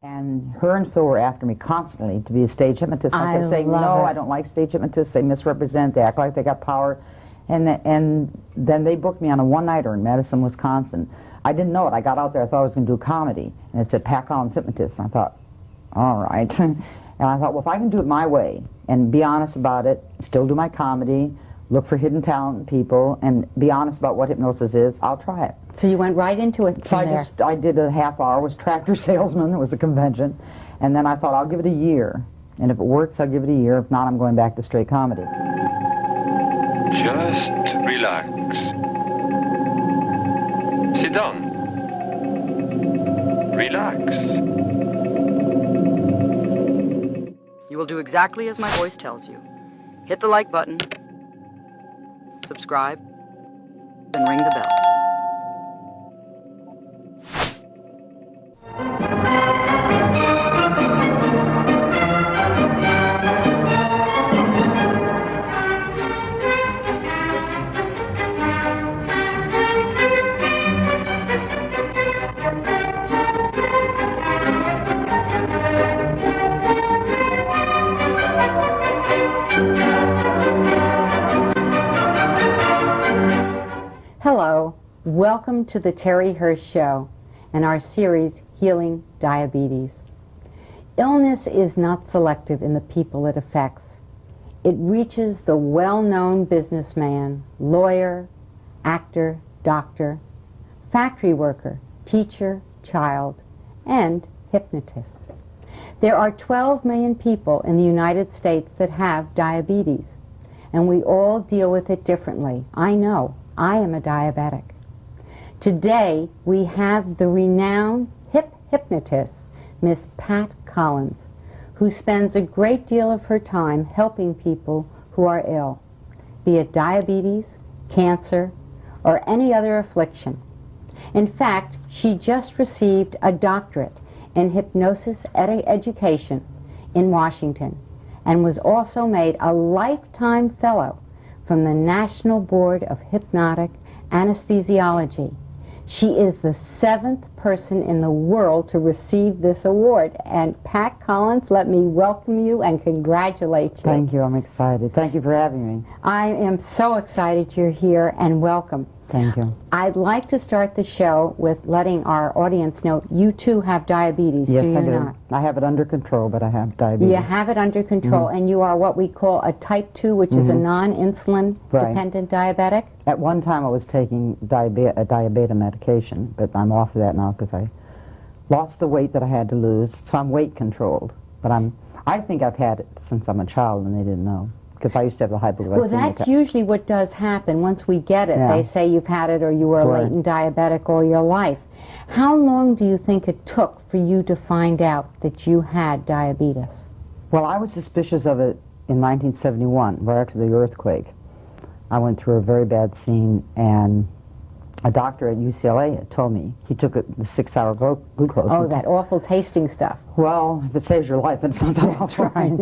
And her and Phil were after me constantly to be a stage hypnotist. I kept saying, no, I don't like stage hypnotists. They misrepresent. They act like they got power. And then they booked me on a one-nighter in Madison, Wisconsin. I didn't know it. I got out there. I thought I was going to do comedy. And it said Pat Collins Hypnotist. And I thought, all right. And I thought, well, if I can do it my way and be honest about it, still do my comedy, look for hidden talent in people, and be honest about what hypnosis is, I'll try it. So you went right into it. So I did a half hour, was tractor salesman, it was a convention, and then I thought I'll give it a year, and if it works I'll give it a year, if not I'm going back to straight comedy. Just relax. Sit down. Relax. You will do exactly as my voice tells you. Hit the like button, subscribe, and ring the bell. Hello, welcome to the Terry Hearst Show and our series, Healing Diabetes. Illness is not selective in the people it affects. It reaches the well-known businessman, lawyer, actor, doctor, factory worker, teacher, child, and hypnotist. There are 12 million people in the United States that have diabetes, and we all deal with it differently. I know. I am a diabetic. Today, we have the renowned hip hypnotist, Miss Pat Collins, who spends a great deal of her time helping people who are ill, be it diabetes, cancer, or any other affliction. In fact, she just received a doctorate in hypnosis education in Washington and was also made a lifetime fellow from the National Board of Hypnotic Anesthesiology. She is the 7th person in the world to receive this award. And Pat Collins, let me welcome you and congratulate you. Thank you, I'm excited. Thank you for having me. I am so excited you're here, and welcome. Thank you. I'd like to start the show with letting our audience know you too have diabetes, yes, do you I do. not? I have it under control, but I have diabetes. You have it under control, and you are what we call a type 2, which is a non-insulin dependent diabetic? At one time I was taking a diabetic medication, but I'm off of that now because I lost the weight that I had to lose, so I'm weight controlled. But I think I've had it since I'm a child and they didn't know, because I used to have the hypoglycemia. Well, that's usually what does happen. Once we get it, they say you've had it or you were a latent diabetic all your life. How long do you think it took for you to find out that you had diabetes? Well, I was suspicious of it in 1971, right after the earthquake. I went through a very bad scene, and a doctor at UCLA had told me, he took the 6-hour glucose. Oh, that awful tasting stuff. Well, if it saves your life, it's not that awful. Right.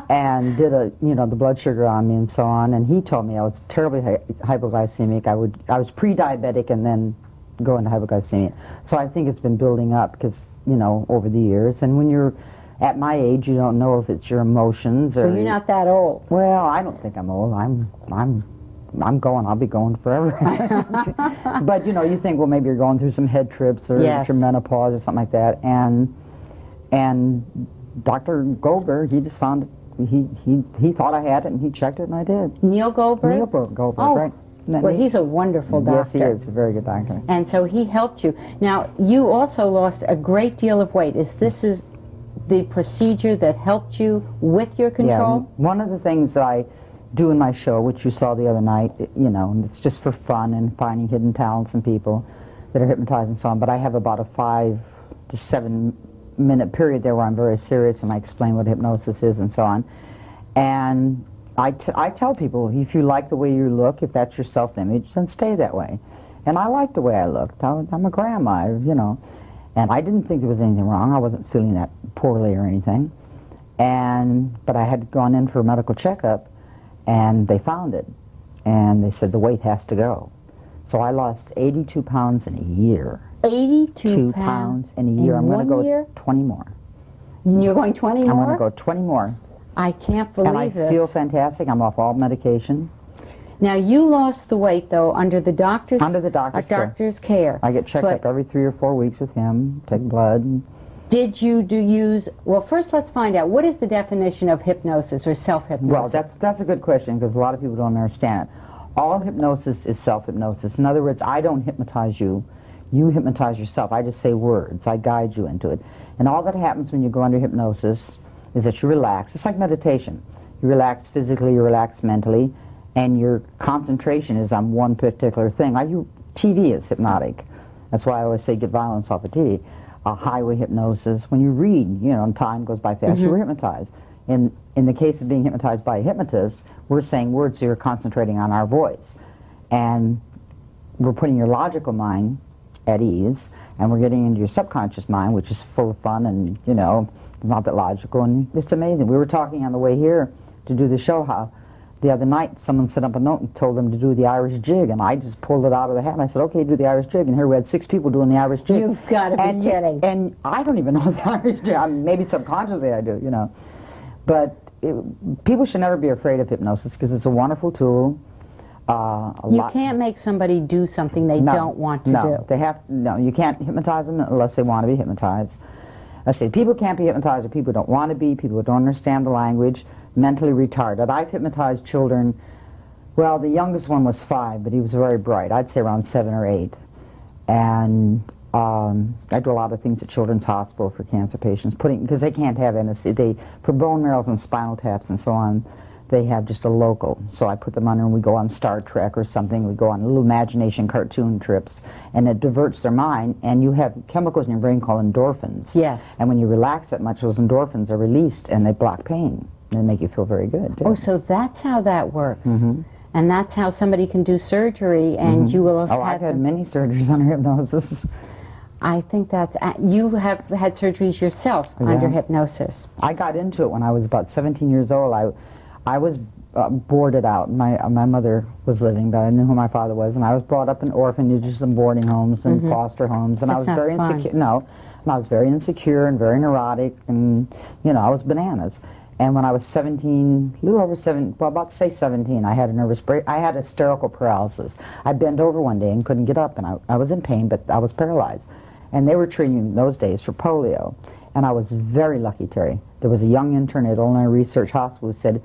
And did the blood sugar on me and so on. And he told me I was terribly hypoglycemic. I was pre-diabetic and then go into hypoglycemia. So I think it's been building up because, over the years. And when you're at my age, you don't know if it's your emotions or... Well, you're not that old. Well, I don't think I'm old. I'll be going forever. But you think, well, maybe you're going through some head trips or your menopause or something like that. And Dr. Goldberg, he just found it. He thought I had it, and he checked it, and I did. Neil Goldberg? Neil Goldberg, right. Well, he's a wonderful doctor. Yes, he is. A very good doctor. And so he helped you. Now, you also lost a great deal of weight. This is the procedure that helped you with your control? Yeah, one of the things that I do in my show, which you saw the other night, and it's just for fun and finding hidden talents in people that are hypnotized and so on, but I have about a 5 to 7 minute period there where I'm very serious and I explain what hypnosis is and so on. And I tell people, if you like the way you look, if that's your self-image, then stay that way. And I like the way I looked. I'm a grandma, and I didn't think there was anything wrong. I wasn't feeling that poorly or anything. But I had gone in for a medical checkup, and they found it. And they said the weight has to go. So I lost 82 pounds in a year. 82 2 pounds pounds in a year. I'm going to go 20 more. You're going 20 more? I'm going to go 20 more. I can't believe and I this. feel fantastic. I'm off all medication. Now, you lost the weight, though, under the doctor's, care. I get checked up every 3 or 4 weeks with him, take blood. Did you use, well, first let's find out, what is the definition of hypnosis or self-hypnosis? Well, that's a good question, because a lot of people don't understand it. All hypnosis is self-hypnosis. In other words, I don't hypnotize you. You hypnotize yourself. I just say words. I guide you into it. And all that happens when you go under hypnosis is that you relax. It's like meditation. You relax physically, you relax mentally, and your concentration is on one particular thing. TV is hypnotic. That's why I always say get violence off of TV. Highway hypnosis. When you read, and time goes by fast, you're hypnotized. In the case of being hypnotized by a hypnotist, we're saying words, so you're concentrating on our voice. And we're putting your logical mind at ease, and we're getting into your subconscious mind, which is full of fun and, it's not that logical, and it's amazing. We were talking on the way here to do the show how the other night someone set up a note and told them to do the Irish jig, and I just pulled it out of the hat and I said, okay, do the Irish jig, and here we had 6 people doing the Irish jig. You've got to be kidding. And I don't even know the Irish jig. Maybe subconsciously I do, But people should never be afraid of hypnosis because it's a wonderful tool. You can't make somebody do something they don't want to do. You can't hypnotize them unless they want to be hypnotized. I say people can't be hypnotized or people don't want to be, people who don't understand the language, mentally retarded. I've hypnotized children, well, the youngest one was 5, but he was very bright. I'd say around 7 or 8. And I do a lot of things at Children's Hospital for cancer patients, because they can't have anesthesia. For bone marrows and spinal taps and so on, they have just a local. So I put them under and we go on Star Trek or something. We go on little imagination cartoon trips, and it diverts their mind, and you have chemicals in your brain called endorphins. Yes. And when you relax that much, those endorphins are released and they block pain. And they make you feel very good, too. Oh, so that's how that works. And that's how somebody can do surgery, and you will have I've had many surgeries under hypnosis. I think that's, you have had surgeries yourself under hypnosis. I got into it when I was about 17 years old. I was boarded out. My mother was living, but I knew who my father was, and I was brought up in orphanages and boarding homes and foster homes, and I was very insecure. And I was very insecure and very neurotic, and I was bananas. And when I was 17, a little over 7, well, about to say 17, I had a nervous break. I had hysterical paralysis. I bent over one day and couldn't get up, and I was in pain, but I was paralyzed. And they were treating me in those days for polio. And I was very lucky, Terry. There was a young intern at Illinois Research Hospital who said,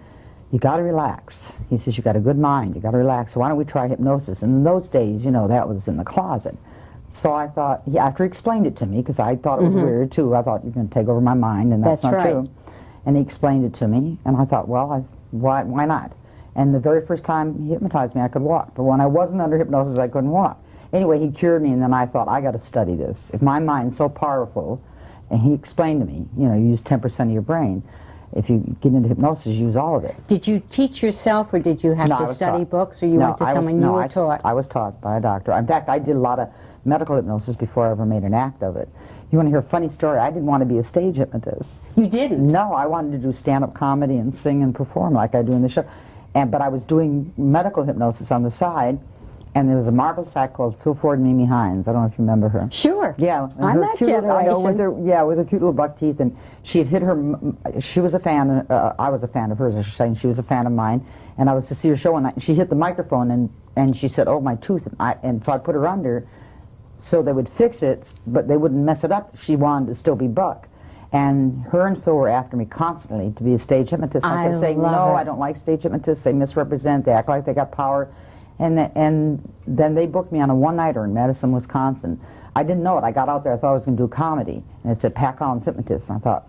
you got to relax. He says, you got a good mind, you got to relax, so why don't we try hypnosis? And in those days, that was in the closet. So I thought, after he explained it to me, because I thought it was weird too, I thought, you're going to take over my mind, and that's not true. And he explained it to me, and I thought, well, why not? And the very first time he hypnotized me, I could walk. But when I wasn't under hypnosis, I couldn't walk. Anyway, he cured me, and then I thought, I got to study this. If my mind's so powerful, and he explained to me, you use 10% of your brain. If you get into hypnosis, use all of it. Did you teach yourself, or did you have to study books, or you went to someone you were taught? I was taught by a doctor. In fact, I did a lot of medical hypnosis before I ever made an act of it. You want to hear a funny story? I didn't want to be a stage hypnotist. You didn't? No, I wanted to do stand-up comedy and sing and perform like I do in the show. But I was doing medical hypnosis on the side, and there was a marvelous act called Phil Ford and Mimi Hines. I don't know if you remember her. Sure. Yeah. I'm that generation. I know, with her cute little buck teeth, and she had hit her. She was a fan. I was a fan of hers, I should say, and she was a fan of mine. And I was to see her show, and she hit the microphone, and she said, "Oh, my tooth!" And so I put her under, so they would fix it, but they wouldn't mess it up. She wanted to still be Buck. And her and Phil were after me constantly to be a stage hypnotist. I kept saying, no, I don't like stage hypnotists. They misrepresent. They act like they got power. And then they booked me on a one-nighter in Madison, Wisconsin. I didn't know it. I got out there. I thought I was going to do comedy. And it said, Pat Collins Hypnotist. And I thought,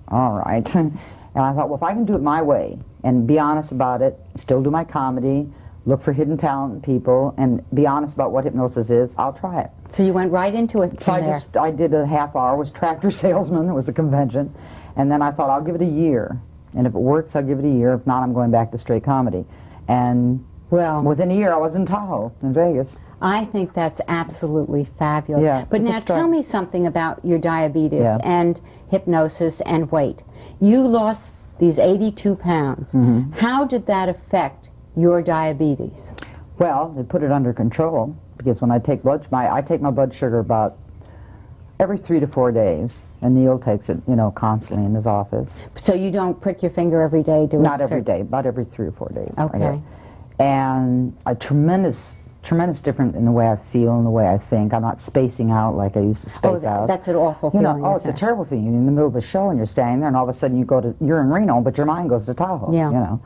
all right. And I thought, well, if I can do it my way and be honest about it, still do my comedy, look for hidden talent in people, and be honest about what hypnosis is, I'll try it. So you went right into it. So I did a half hour, was tractor salesman, it was a convention, and then I thought I'll give it a year, and if it works I'll give it a year, if not I'm going back to straight comedy. And within a year I was in Tahoe, in Vegas. I think that's absolutely fabulous. Yeah, but now tell me something about your diabetes and hypnosis and weight. You lost these 82 pounds. How did that affect your diabetes? Well, they put it under control, because when I take I take my blood sugar about Every 3 to 4 days, and Neil takes it, you know, constantly in his office. So you don't prick your finger every day? Not every day, about every 3 or 4 days. Okay. And a tremendous difference in the way I feel and the way I think. I'm not spacing out like I used to space out. That's an awful You feeling. know, it's a terrible feeling. You're in the middle of a show and you're standing there, and all of a sudden you're in Reno, but your mind goes to Tahoe. Yeah. You know,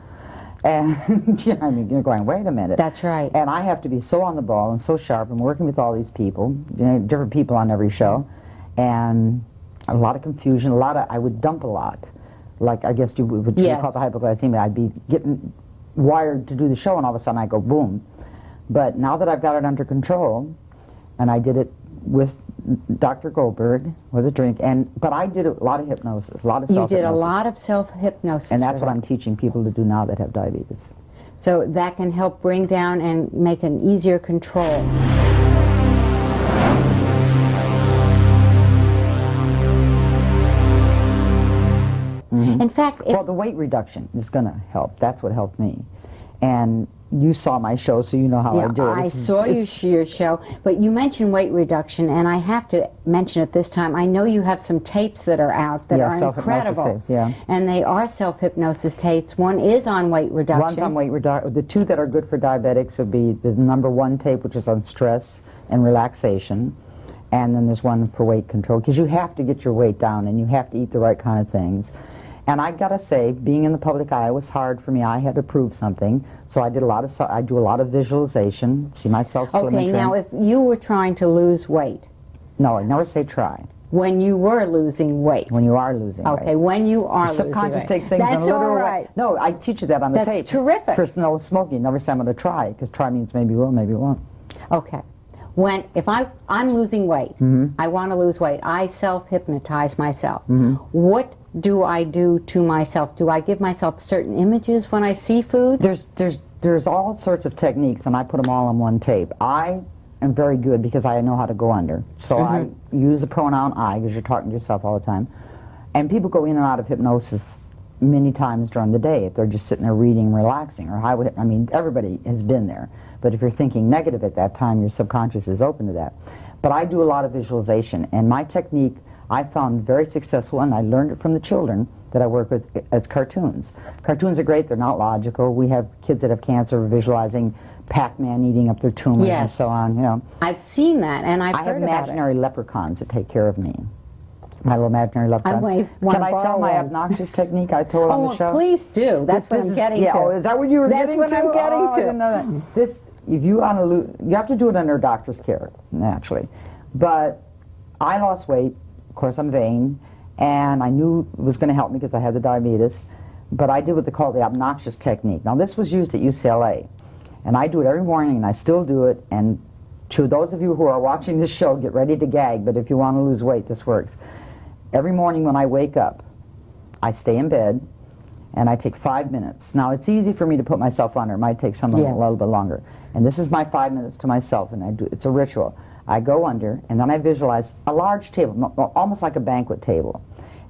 and you know, I mean, you're going, wait a minute. That's right. And I have to be so on the ball and so sharp. I'm working with all these people, you know, different people on every show, and a lot of confusion. I would dump a lot. Like I guess you would call it the hypoglycemia. I'd be getting wired to do the show, and all of a sudden I go boom. But now that I've got it under control, and I did it with Dr. Goldberg with a drink, but I did a lot of hypnosis, a lot of self-hypnosis. You did a lot of self-hypnosis. And that's what I'm teaching people to do now that have diabetes. So that can help bring down and make an easier control. In fact, well, the weight reduction is going to help. That's what helped me. And you saw my show, so you know how I do it. I saw your show, but you mentioned weight reduction, and I have to mention it this time. I know you have some tapes that are out that are incredible. Tapes, yeah. And they are self-hypnosis tapes. One is on weight reduction. One's on weight reduction. The 2 that are good for diabetics would be the #1 tape, which is on stress and relaxation. And then there's one for weight control, because you have to get your weight down and you have to eat the right kind of things. And I gotta say, being in the public eye was hard for me. I had to prove something, so I do a lot of visualization, see myself slim and trim. Okay, now if you were trying to lose weight. No, I never say try. When you were losing weight. When you are losing weight. Okay, when you are losing weight. Subconscious takes things in a literal way. No, I teach you that on the tape. That's terrific. First, no smoking. Never say I'm going to try, because try means maybe you will, maybe you won't. Okay. If I'm losing weight, I want to lose weight, I self-hypnotize myself. What do I do to myself? Do I give myself certain images when I see food? There's all sorts of techniques, and I put them all on one tape. I am very good because I know how to go under. So I use the pronoun I, because you're talking to yourself all the time. And people go in and out of hypnosis many times during the day if they're just sitting there reading, relaxing, or I mean, everybody has been there. But if you're thinking negative at that time, your subconscious is open to that. But I do a lot of visualization, and my technique I found very successful, and I learned it from the children that I work with as cartoons. Cartoons are great. They're not logical. We have kids that have cancer visualizing Pac-Man eating up their tumors and so on. You know, I've seen that, and I've heard I have about imaginary leprechauns that take care of me. My little imaginary leprechauns. Can I tell my obnoxious technique I told on the show? Oh, please do. That's what I'm getting to. Oh, is that what you were getting to? That's what I'm getting to. I didn't know that. This, if you want to lose, you have to do it under a doctor's care, naturally. But I lost weight. Of course, I'm vain, and I knew it was going to help me because I had the diabetes. But I did what they call the obnoxious technique. Now, this was used at UCLA, and I do it every morning, and I still do it. And to those of you who are watching this show, get ready to gag. But if you want to lose weight, this works. Every morning when I wake up, I stay in bed, and I take 5 minutes. Now, it's easy for me to put myself under. It might take someone a little bit longer. And this is my 5 minutes to myself, and I do. It's a ritual. I go under, and then I visualize a large table, almost like a banquet table.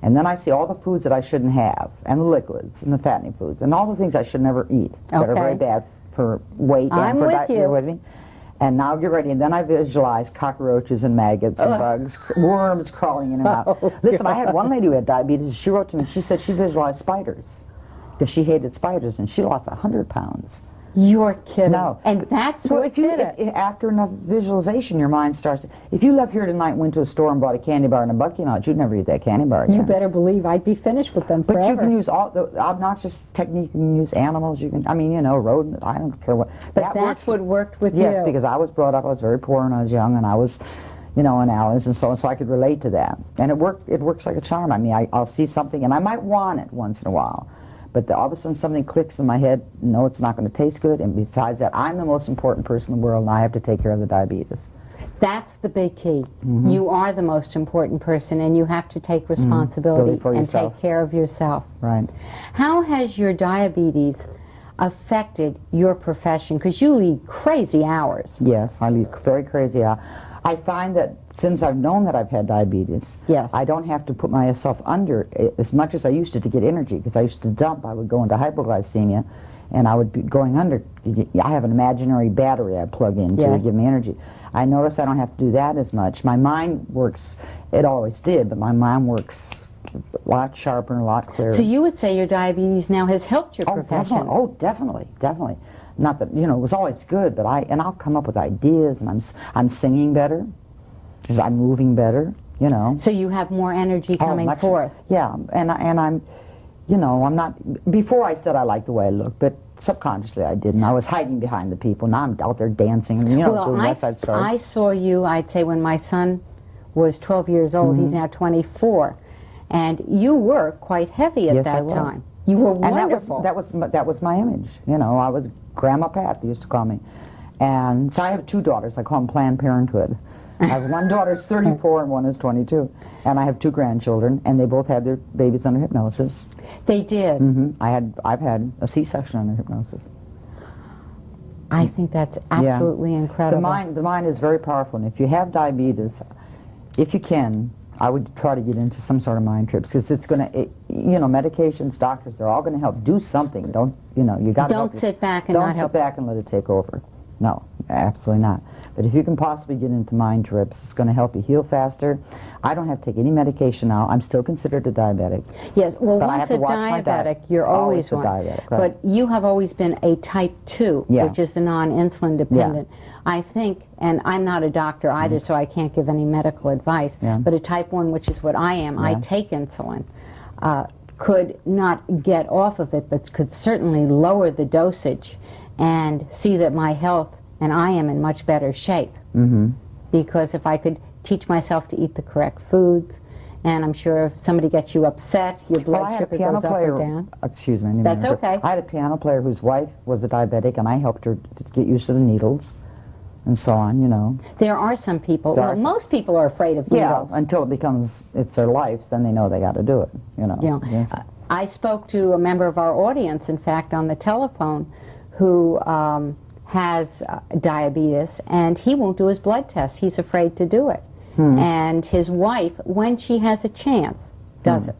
And then I see all the foods that I shouldn't have, and the liquids, and the fattening foods, and all the things I should never eat that are very bad for weight and for diet. You're with me? And now get ready, and then I visualize cockroaches and maggots and bugs, worms crawling in and out. Listen, I had one lady who had diabetes. She wrote to me, she said she visualized spiders because she hated spiders, and she lost 100 pounds. You're kidding. No. And that's what did it. If after enough visualization, your mind starts. If you left here tonight and went to a store and bought a candy bar and a buck came out, you'd never eat that candy bar again. You better believe I'd be finished with them forever. But you can use all the obnoxious technique. You can use animals. You can, I mean, you know, rodents. I don't care what. But that's what worked with you. Yes, because I was brought up. I was very poor when I was young, and I was, you know, in alleys and so on. So I could relate to that, and it worked. It works like a charm. I mean, I'll see something, and I might want it once in a while. But all of a sudden something clicks in my head, no, it's not going to taste good, and besides that, I'm the most important person in the world, and I have to take care of the diabetes. That's the big key. You are the most important person, and you have to take responsibility and take care of yourself. Right. How has your diabetes affected your profession? Because you lead crazy hours. Yes, I lead very crazy hours. I find that since I've known that I've had diabetes, Yes. I don't have to put myself under as much as I used to get energy, because I used to dump. I would go into hypoglycemia, and I would be going under. I have an imaginary battery I plug in to Yes. give me energy. I notice I don't have to do that as much. My mind works, it always did, but my mind works a lot sharper and a lot clearer. So you would say your diabetes now has helped your Oh, profession? definitely. Oh, definitely, definitely. Not that, you know, it was always good, but I'll come up with ideas, and I'm singing better, because I'm moving better, you know. So you have more energy coming much- forth? Yeah, and I'm, you know, I'm not, before I said I liked the way I looked, but subconsciously I didn't. I was hiding behind the people. Now I'm out there dancing, and, you know, Well, doing West Side Story. I saw you, I'd say, when my son was 12 years old. Mm-hmm. He's now 24. And you were quite heavy at Yes, I that was. time. You were And wonderful. that was my image. You know, I was Grandma Pat, they used to call me. And so I have 2 daughters. I call them Planned Parenthood. I have one daughter's 34 and one is 22. And I have 2 grandchildren, and they both had their babies under hypnosis. They did. I've had a C-section under hypnosis. I think that's absolutely incredible. The mind is very powerful, and if you have diabetes, if you can, I would try to get into some sort of mind trips, because it's going to, you know, medications, doctors, they're all going to help. Do something. Don't, you know, you got to Don't sit back and not Don't sit help. back and let it take over. No, absolutely not. But if you can possibly get into mind trips, it's going to help you heal faster. I don't have to take any medication now. I'm still considered a diabetic. Yes, well, But I once have a to watch my diet. diabetic, you're always a one. diabetic, right. But you have always been a type 2, Yeah. which is the non-insulin dependent. I think, and I'm not a doctor either, so I can't give any medical advice, Yeah. but a type 1, which is what I am, I Yeah. take insulin, could not get off of it, but could certainly lower the dosage and see that my health and I am in much better shape. Because if I could teach myself to eat the correct foods, and I'm sure if somebody gets you upset, your blood Well, I had a sugar piano goes up player. or down. Excuse me. I didn't That's mean to- okay. I had a piano player whose wife was a diabetic, and I helped her to get used to the needles, and so on. You know. There are some people, There well, are some- most people are afraid of Yeah, needles. until it's their life, then they know they got to do it. You know. You know, Yes. I spoke to a member of our audience, in fact, on the telephone, who has diabetes, and he won't do his blood test. He's afraid to do it. And his wife, when she has a chance, does it.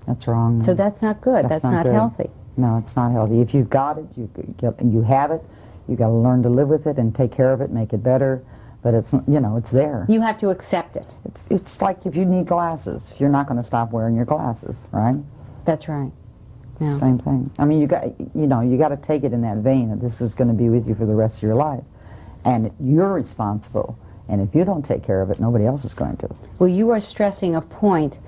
That's wrong. So that's not good. That's not good. healthy. No, it's not healthy. If you've got it, you have it. You got to learn to live with it and take care of it, make it better. But it's, you know, it's there. You have to accept it. It's like if you need glasses, you're not going to stop wearing your glasses, right? That's right. It's the same thing. I mean, you got to take it in that vein that this is going to be with you for the rest of your life, and you're responsible. And if you don't take care of it, nobody else is going to. Well, you are stressing a point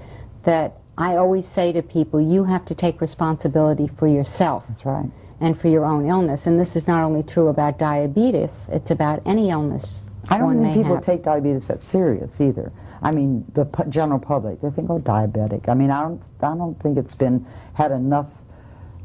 that I always say to people: you have to take responsibility for yourself. That's right. And for your own illness. And this is not only true about diabetes; it's about any illness. I don't one think may people have. take diabetes that serious either. I mean, the general public, they think, oh, diabetic. I mean, I don't think it's had enough.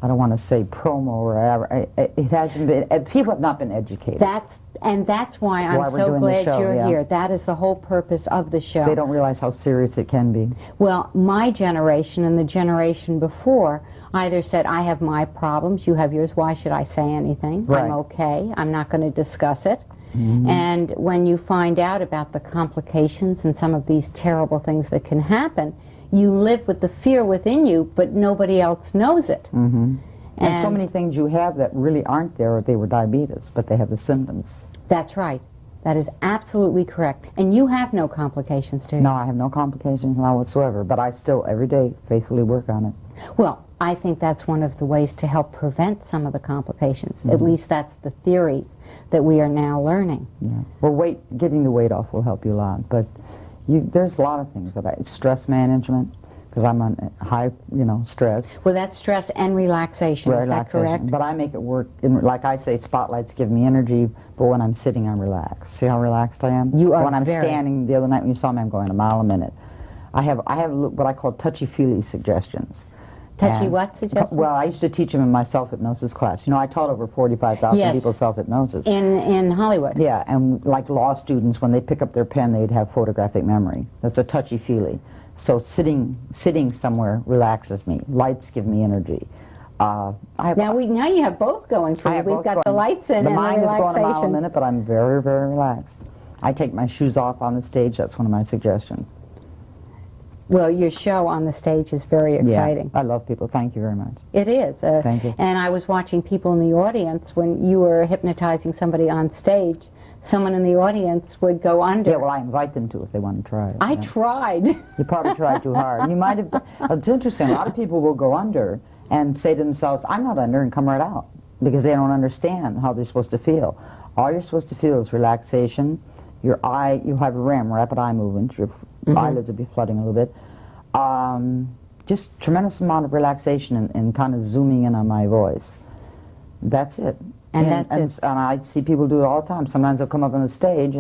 I don't want to say promo or whatever. It hasn't been. People have not been educated. That's why I'm Why we're so doing the glad show, you're yeah. here. That is the whole purpose of the show. They don't realize how serious it can be. Well, my generation and the generation before either said, I have my problems, you have yours, why should I say anything? Right. I'm okay, I'm not going to discuss it. And when you find out about the complications and some of these terrible things that can happen, you live with the fear within you, but nobody else knows it. And so many things you have that really aren't there if they were diabetes, but they have the symptoms. That's right. That is absolutely correct. And you have no complications, do you? No, I have no complications now whatsoever, but I still, every day, faithfully work on it. Well, I think that's one of the ways to help prevent some of the complications. At least that's the theories that we are now learning. Yeah. Well, getting the weight off will help you a lot, but there's a lot of things stress management, because I'm on high, stress. Well, that's stress and relaxation, is that correct? But I make it work. Like I say, spotlights give me energy, but when I'm sitting, I'm relaxed. See how relaxed I am? You are When I'm very. standing, the other night when you saw me, I'm going a mile a minute. I have what I call touchy-feely suggestions. Touchy And- what suggestions? Well, I used to teach them in my self-hypnosis class. I taught over 45,000 Yes. people self-hypnosis. In Hollywood. Yeah, and like law students, when they pick up their pen, they'd have photographic memory. That's a touchy-feely. So sitting somewhere relaxes me. Lights give me energy. Now you have both going for I you. have We've both got the going. lights in The and mind the is going a mile a relaxation. minute, but I'm very, very relaxed. I take my shoes off on the stage. That's one of my suggestions. Well, your show on the stage is very exciting. Yeah, I love people. Thank you very much. It is. Thank you. And I was watching people in the audience when you were hypnotizing somebody on stage. Someone in the audience would go under. Yeah, well, I invite them to if they want to try it. I yeah. tried. You probably tried too hard. You might have. It's interesting. A lot of people will go under and say to themselves, "I'm not under," and come right out because they don't understand how they're supposed to feel. All you're supposed to feel is relaxation. Your eye, you have REM, rapid eye movements. Your eyelids will be flooding a little bit. Just tremendous amount of relaxation and kind of zooming in on my voice. That's it. And I see people do it all the time. Sometimes they'll come up on the stage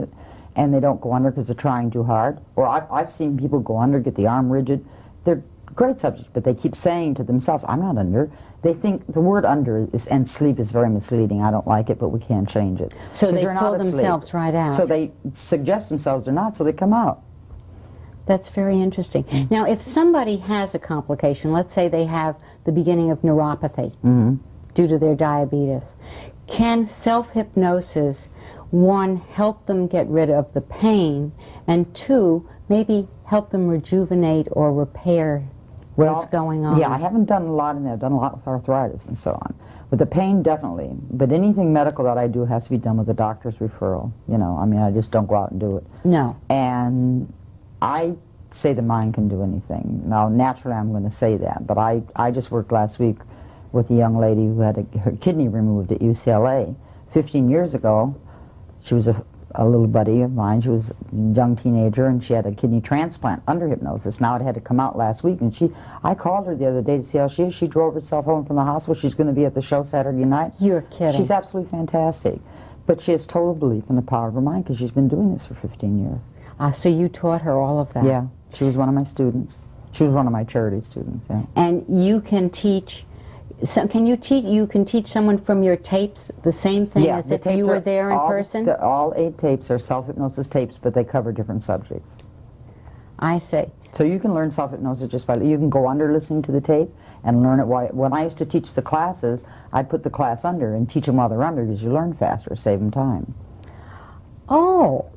and they don't go under because they're trying too hard. Or I've seen people go under, get the arm rigid. They're great subjects, but they keep saying to themselves, "I'm not under." They think the word under and sleep is very misleading. I don't like it, but we can't change it. So they you're pull not asleep. themselves right out. So they suggest themselves they're not, so they come out. That's very interesting. Now, if somebody has a complication, let's say they have the beginning of neuropathy due to their diabetes, can self-hypnosis, one, help them get rid of the pain, and two, maybe help them rejuvenate or repair what's going on? Yeah, I haven't done a lot in there. I've done a lot with arthritis and so on. With the pain, definitely. But anything medical that I do has to be done with a doctor's referral. You know, I mean, I just don't go out and do it. No. And I say the mind can do anything. Now, naturally, I'm going to say that. But I just worked last week with a young lady who had her kidney removed at UCLA. 15 years ago, she was a little buddy of mine. She was a young teenager, and she had a kidney transplant under hypnosis. Now it had to come out last week, and I called her the other day to see how she is. She drove herself home from the hospital. She's going to be at the show Saturday night. You're kidding. She's absolutely fantastic. But she has total belief in the power of her mind because she's been doing this for 15 years. So you taught her all of that? Yeah. She was one of my students. She was one of my charity students, yeah. And you can teach... So can you teach someone from your tapes the same thing as if you were there in person? All 8 tapes are self-hypnosis tapes, but they cover different subjects. I see. So you can learn self-hypnosis just by, you can go under listening to the tape and learn it. When I used to teach the classes, I'd put the class under and teach them while they're under because you learn faster, save them time. Oh.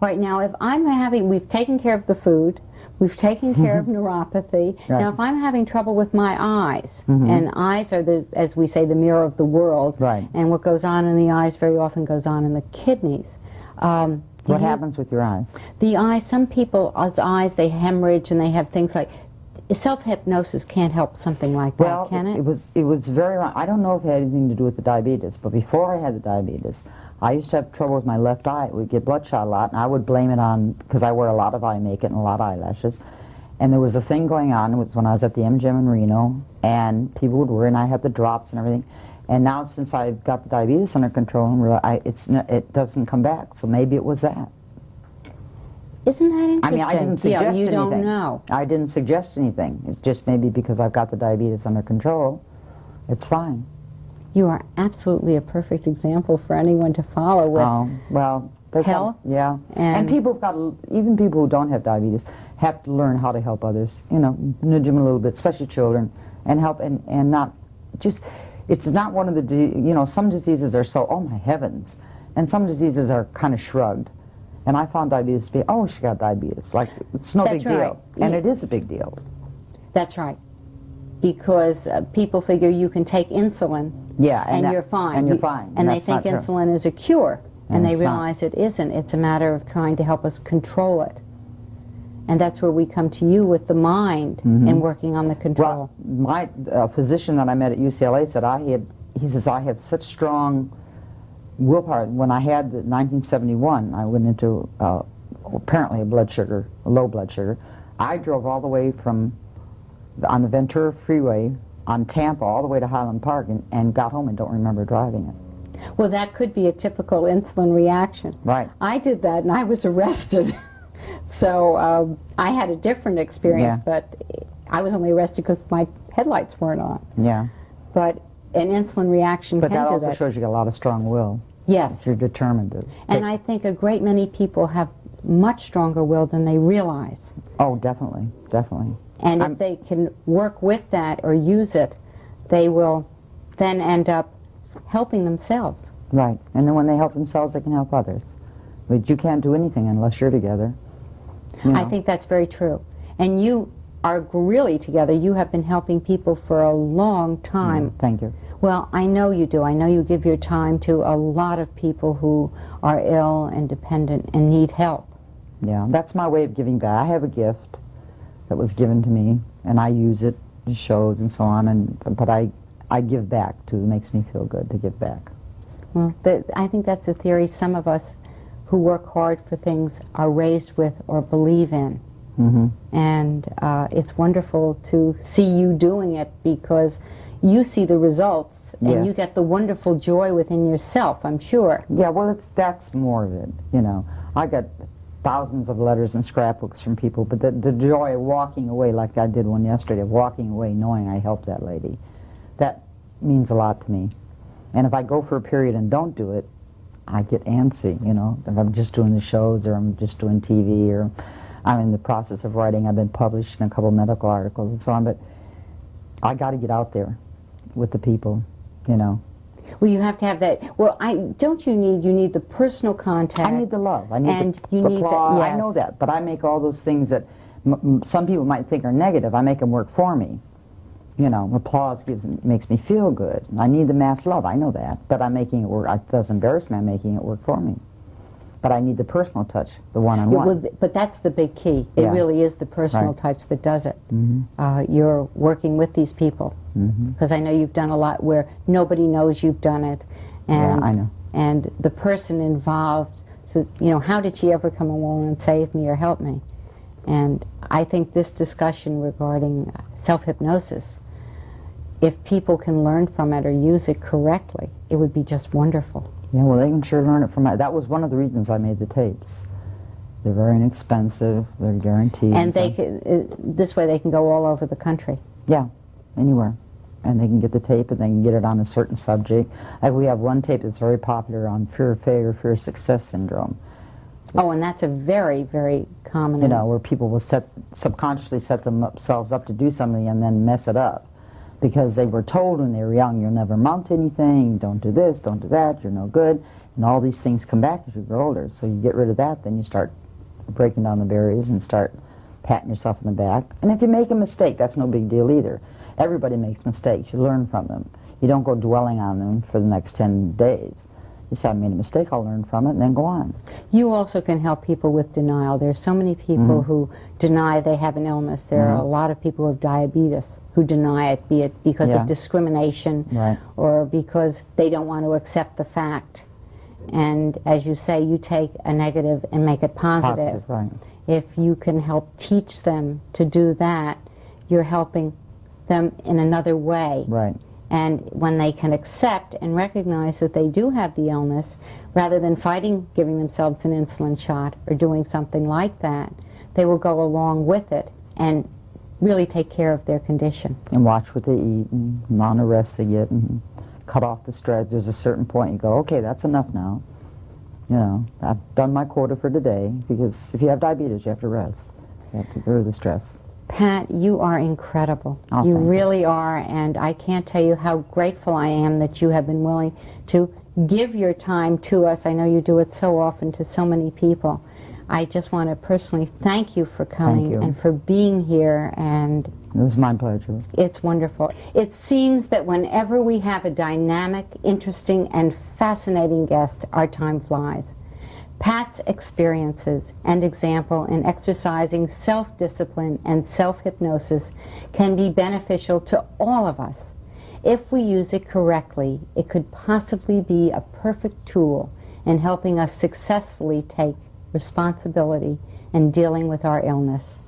Right, now if we've taken care of the food, we've taken care of neuropathy. Right. Now, if I'm having trouble with my eyes, and eyes are, as we say, the mirror of the world, right. And what goes on in the eyes very often goes on in the kidneys. What happens with your eyes? The eyes, some people's eyes, they hemorrhage and they have things like, self-hypnosis can't help something like that, can it? It was very wrong. I don't know if it had anything to do with the diabetes, but before I had the diabetes, I used to have trouble with my left eye. It would get bloodshot a lot, and I would blame it on, because I wear a lot of eye makeup and a lot of eyelashes, and there was a thing going on. It was when I was at the MGM in Reno, and people would worry, and I had the drops and everything. And now, since I've got the diabetes under control, it doesn't come back, so maybe it was that. Isn't that interesting? I mean, I didn't suggest anything. You don't know. I didn't suggest anything. It's just maybe because I've got the diabetes under control, it's fine. You are absolutely a perfect example for anyone to follow with. Oh, well, health. Yeah. And people have got, even people who don't have diabetes have to learn how to help others, you know, nudge them a little bit, especially children, and help, and not just, it's not one of the, you know, some diseases are so, oh my heavens, and some diseases are kind of shrugged. And I found diabetes to be, oh, she got diabetes. Like, it's no big deal. And it is a big deal. That's right. Because people figure you can take insulin and you're fine. And you're fine. And they think insulin is a cure. And they realize it isn't. It's a matter of trying to help us control it. And that's where we come to you with the mind and working on the control. Well, my physician that I met at UCLA said he says, I have such strong willpower. When I had the 1971, I went into apparently a low blood sugar. I drove all the way on the Ventura Freeway on Tampa all the way to Highland Park and got home and don't remember driving it. Well, that could be a typical insulin reaction. Right. I did that and I was arrested. So I had a different experience, but I was only arrested because my headlights weren't on. Yeah. But an insulin reaction can do that. But that also shows you got a lot of strong will. Yes. You're determined to. And I think a great many people have much stronger will than they realize. Oh, definitely, definitely. And if they can work with that or use it, they will then end up helping themselves. Right. And then when they help themselves, they can help others. But you can't do anything unless you're together. You know? I think that's very true. And you are really together. You have been helping people for a long time. Thank you. Well, I know you do. I know you give your time to a lot of people who are ill and dependent and need help. Yeah, that's my way of giving back. I have a gift that was given to me, and I use it in shows and so on. But I give back too. It makes me feel good to give back. Well, I think that's a theory some of us who work hard for things are raised with or believe in. And it's wonderful to see you doing it because you see the results and Yes. you get the wonderful joy within yourself, I'm sure. Yeah, well, that's more of it, you know. I got thousands of letters and scrapbooks from people, but the joy of walking away, like I did one yesterday, of walking away knowing I helped that lady, that means a lot to me. And if I go for a period and don't do it, I get antsy, you know. If I'm just doing the shows or I'm just doing TV or I'm in the process of writing, I've been published in a couple medical articles and so on, but I got to get out there with the people, you know. Well, you have to have that. Well, you need the personal contact. I need the love. I need and the you need applause. yes. I know that, but I make all those things that some people might think are negative. I make them work for me. You know, applause makes me feel good. I need the mass love. I know that, but I'm making it work. It does embarrass me. I'm making it work for me. But I need the personal touch, the one-on-one. Well, but that's the big key. It Yeah. really is the personal Right. touch that does it. You're working with these people because I know you've done a lot where nobody knows you've done it, and Yeah, I know. and the person involved says, you know, how did she ever come along and save me or help me? And I think this discussion regarding self-hypnosis, if people can learn from it or use it correctly, it would be just wonderful. Yeah, well, they can sure learn it from that. That was one of the reasons I made the tapes. They're very inexpensive. They're guaranteed. And so- they can, this way they can go all over the country. Yeah, anywhere. And they can get the tape and they can get it on a certain subject. Like we have one tape that's very popular on fear of failure, fear of success syndrome. Oh, and that's a very, very common... You know, where people will subconsciously set themselves up to do something and then mess it up. Because they were told when they were young, you'll never amount to anything, don't do this, don't do that, you're no good. And all these things come back as you grow older. So you get rid of that, then you start breaking down the barriers and start patting yourself in the back. And if you make a mistake, that's no big deal either. Everybody makes mistakes. You learn from them. You don't go dwelling on them for the next 10 days. You say, I made a mistake, I'll learn from it, and then go on. You also can help people with denial. There's so many people who deny they have an illness. There are a lot of people with diabetes who deny it, be it because Yeah. of discrimination Right. or because they don't want to accept the fact. And as you say, you take a negative and make it positive. Right. If you can help teach them to do that, you're helping them in another way. Right. And when they can accept and recognize that they do have the illness, rather than fighting giving themselves an insulin shot or doing something like that, they will go along with it and really take care of their condition. And watch what they eat and the amount of rest they get and cut off the stress. There's a certain point you go, okay, that's enough now. You know, I've done my quota for today, because if you have diabetes, you have to rest. You have to get rid of the stress. Pat, you are incredible. Oh, You thank you. really are, and I can't tell you how grateful I am that you have been willing to give your time to us. I know you do it so often to so many people. I just want to personally thank you for coming you. and for being here, and It was my pleasure. it's wonderful. It seems that whenever we have a dynamic, interesting, and fascinating guest, our time flies. Pat's experiences and example in exercising self-discipline and self-hypnosis can be beneficial to all of us. If we use it correctly, it could possibly be a perfect tool in helping us successfully take responsibility in dealing with our illness.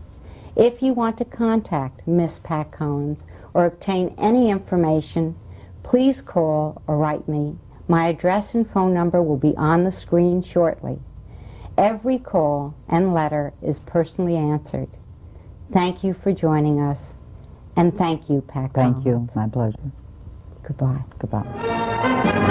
If you want to contact Miss Pat Collins or obtain any information, please call or write me. My address and phone number will be on the screen shortly. Every call and letter is personally answered. Thank you for joining us, and thank you, Pat Collins. Thank you. My pleasure. Goodbye. Goodbye.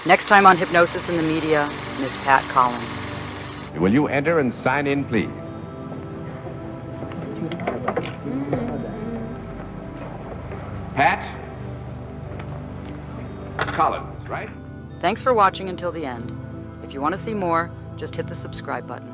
Next time on Hypnosis in the Media, Miss Pat Collins. Will you enter and sign in, please? Pat Collins, right? Thanks for watching until the end. If you want to see more, just hit the subscribe button.